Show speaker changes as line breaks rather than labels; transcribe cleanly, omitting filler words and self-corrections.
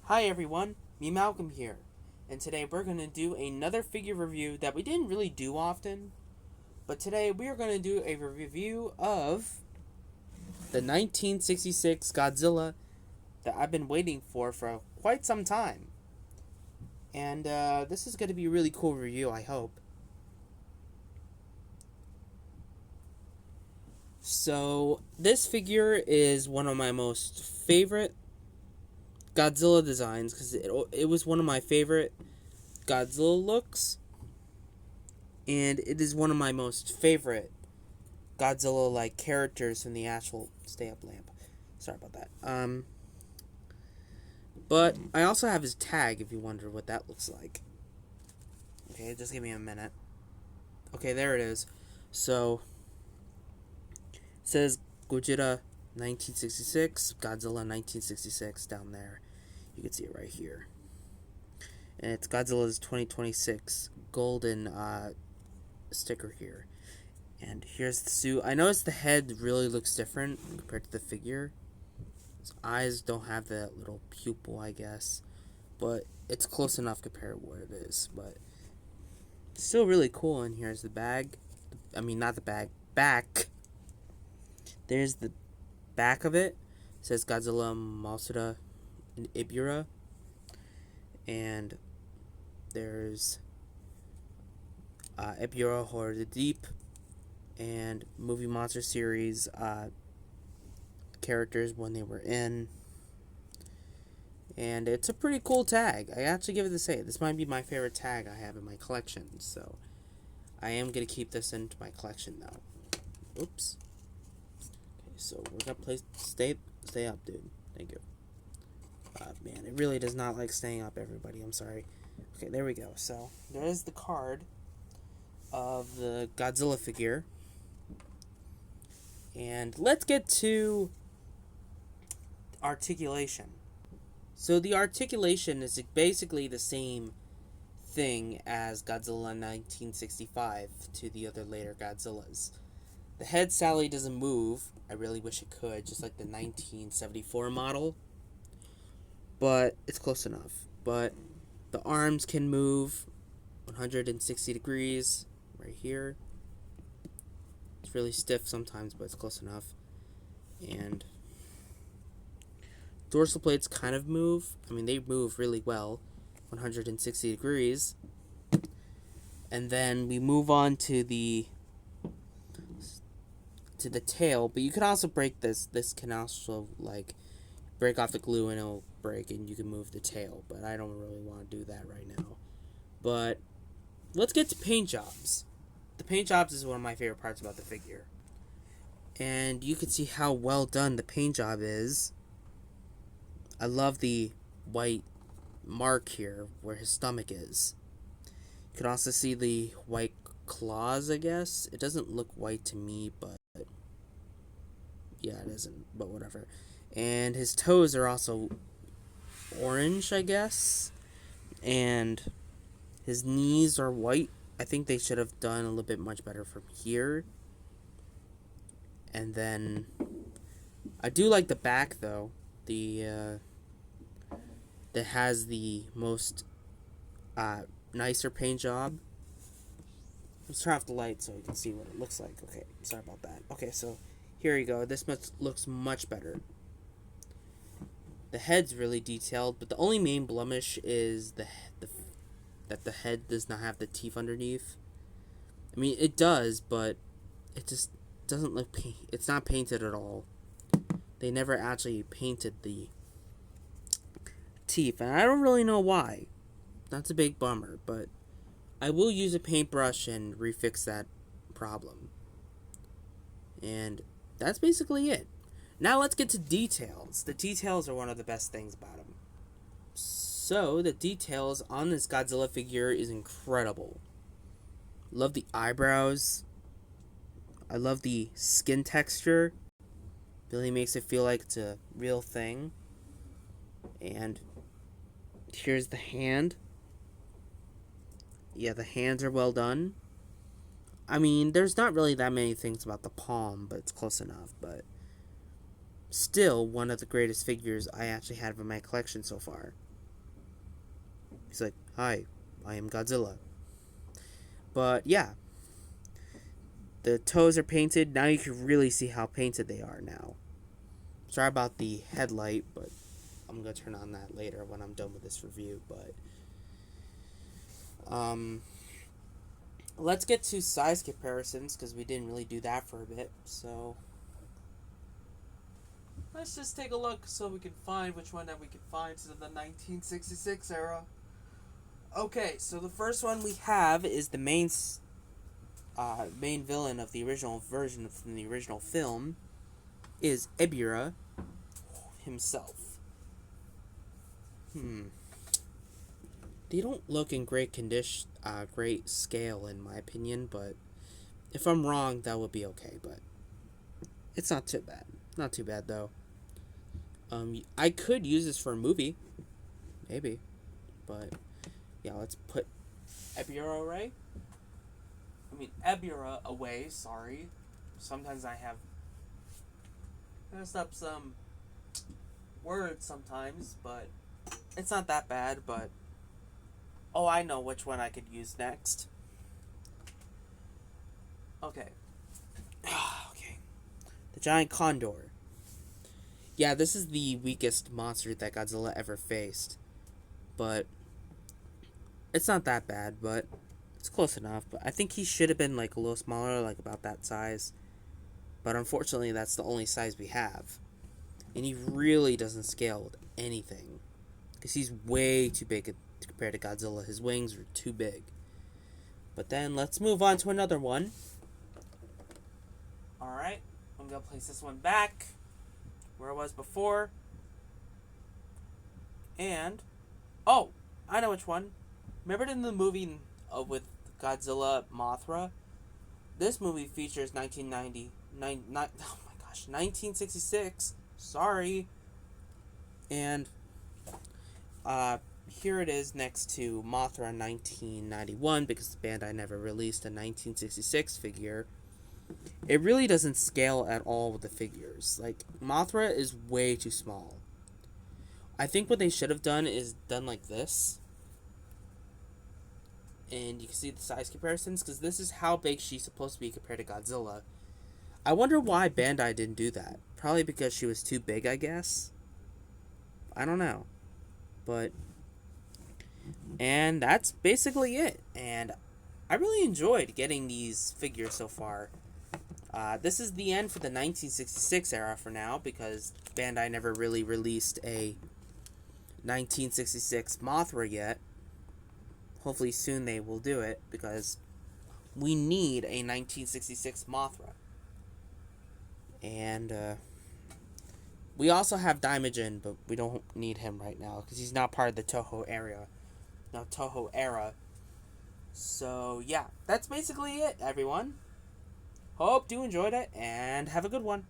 Hi everyone, me Malcolm here, and today we're going to do another figure review that we didn't really do often, but today we are going to do a review of the 1966 Godzilla that I've been waiting for quite some time. And this is going to be a really cool review, I hope. So, this figure is one of my most favorite Godzilla designs because it was one of my favorite Godzilla looks, and it is one of my most favorite Godzilla like characters from the actual stay up lamp. Sorry about that. But I also have his tag if you wonder what that looks like. Okay, just give me a minute. Okay, there it is. So it says Godzilla 1966, Godzilla 1966 down there. You can see it right here. And it's Godzilla's 2026 golden sticker here. And here's the suit. I noticed the head really looks different compared to the figure. His eyes don't have that little pupil, I guess. But it's close enough compared to what it is. But it's still really cool. And here's the bag. I mean, not the bag. Back. There's the back of it. It says Godzilla Masuda in Ibura. And there's Ibura Horror the Deep and movie monster series characters when they were in. And it's a pretty cool tag. I actually give it to say. This might be my favorite tag I have in my collection. So I am going to keep this into my collection now. Oops. Okay, so we're going to stay up, dude. Thank you. Man, it really does not like staying up, everybody. I'm sorry. Okay, there we go. So there is the card of the Godzilla figure. And let's get to articulation. So the articulation is basically the same thing as Godzilla 1965 to the other later Godzillas. The head sadly doesn't move. I really wish it could, just like the 1974 model. But it's close enough. But the arms can move 160 degrees right here. It's really stiff sometimes, but it's close enough. And dorsal plates kind of move. I mean, they move really well, 160 degrees. And then we move on to the tail, but you can also break this. This can also like break off the glue and it'll break, and you can move the tail. But I don't really want to do that right now. But let's get to paint jobs. The paint jobs is one of my favorite parts about the figure. And you can see how well done the paint job is. I love the white mark here where his stomach is. You can also see the white claws, I guess. It doesn't look white to me, but yeah, it isn't, but whatever. And his toes are also orange, I guess. And his knees are white. I think they should have done a little bit much better from here. And then I do like the back though. That has the most nicer paint job. Let's turn off the light so you can see what it looks like. Okay, sorry about that. Okay, so here you go. This looks much better. The head's really detailed, but the only main blemish is that the head does not have the teeth underneath. I mean, it does, but it just doesn't look it's not painted at all. They never actually painted the teeth, and I don't really know why. That's a big bummer, but I will use a paintbrush and refix that problem. And that's basically it. Now let's get to details. The details are one of the best things about him. So, the details on this Godzilla figure is incredible. Love the eyebrows. I love the skin texture. Really makes it feel like it's a real thing. And here's the hand. Yeah, the hands are well done. I mean, there's not really that many things about the palm, but it's close enough. But still, one of the greatest figures I actually have in my collection so far. He's like, "Hi, I am Godzilla." But yeah, the toes are painted. Now you can really see how painted they are now. Sorry about the headlight, but I'm gonna turn on that later when I'm done with this review. But um, let's get to size comparisons because we didn't really do that for a bit. So let's just take a look so we can find which one that we can find to the 1966 era. Okay, so the first one we have is the main villain of the original version from the original film is Ebirah himself. They don't look in great condition, great scale in my opinion. But if I'm wrong, that would be okay. But it's not too bad. Not too bad though. I could use this for a movie, maybe. But yeah, let's put Ebirah away. Ebirah away. Sorry. Sometimes I have messed up some words sometimes, but it's not that bad. But oh, I know which one I could use next. Okay. Okay. The giant condor. Yeah, this is the weakest monster that Godzilla ever faced. But it's not that bad, but it's close enough. But I think he should have been like a little smaller, like about that size. But unfortunately, that's the only size we have. And he really doesn't scale with anything. Because he's way too big compared to Godzilla. His wings are too big. But then let's move on to another one. Alright, I'm going to place this one back where it was before. And, oh, I know which one. Remember in the movie with Godzilla Mothra? This movie features 1966. Sorry. And here it is next to Mothra 1991 because Bandai never released a 1966 figure. It really doesn't scale at all with the figures. Like, Mothra is way too small. I think what they should have done is done like this. And you can see the size comparisons because this is how big she's supposed to be compared to Godzilla. I wonder why Bandai didn't do that. Probably because she was too big, I guess. I don't know. But, and that's basically it. And I really enjoyed getting these figures so far. This is the end for the 1966 era for now because Bandai never really released a 1966 Mothra yet. Hopefully soon they will do it because we need a 1966 Mothra. And we also have Daimajin, but we don't need him right now because he's not part of the Toho era. So yeah, that's basically it, everyone. Hope you enjoyed it and have a good one.